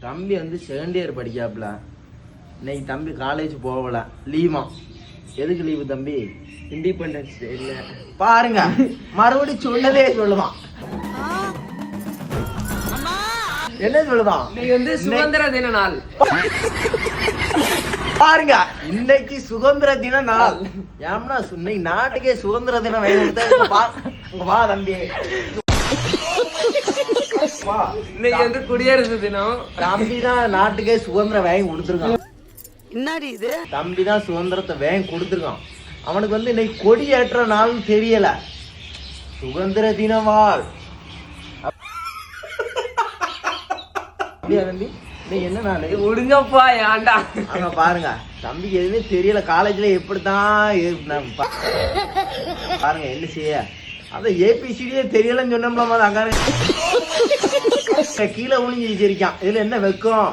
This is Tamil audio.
தம்பி வந்து செகண்ட் இயர் படிக்காப்புல. இன்னைக்கு தம்பி காலேஜ் போகல, லீவா. எதுக்கு லீவு தம்பி? இண்டிபெண்டன்ஸ் டே இல்ல. பாருங்க, மறுபடியும் சொன்னதே சொல்லுவான். என்ன சொல்லுதான்? இன்னைக்கு வந்து சுதந்திர தின நாள். பாருங்க, இன்னைக்கு சுதந்திர தின நாள். ஏம்னா இன்னைக்கு நாட்டுக்கே சுதந்திர தினம் வா தம்பி. இன்னைக்கு வந்து குடியரசு தினம். தம்பி தான் நாட்டுக்கே சுதந்திரம் வாங்கி கொடுத்துருக்கான். என்னடி இது? தம்பி தான் சுதந்திரத்தை வாங்கி கொடுத்துருக்கான். அவனுக்கு வந்து இன்னைக்கு கொடி ஏற்ற நாள்னு தெரியல. சுதந்திர தின வாழ். அப்படியா தம்பி? இன்னைக்கு என்ன நாள்? ஒடுங்கப்பா ஏன்டா. அங்க பாருங்க, தம்பிக்கு எதுவுமே தெரியல. காலேஜ்ல எப்படித்தான் பாருங்க என்ன செய்ய. அதான் ஏபிசிடியே தெரியலன்னு சொன்னோம்ல, அங்க கீழே ஒளிஞ்சு வச்சிருக்கான். இதுல என்ன வெக்கம்?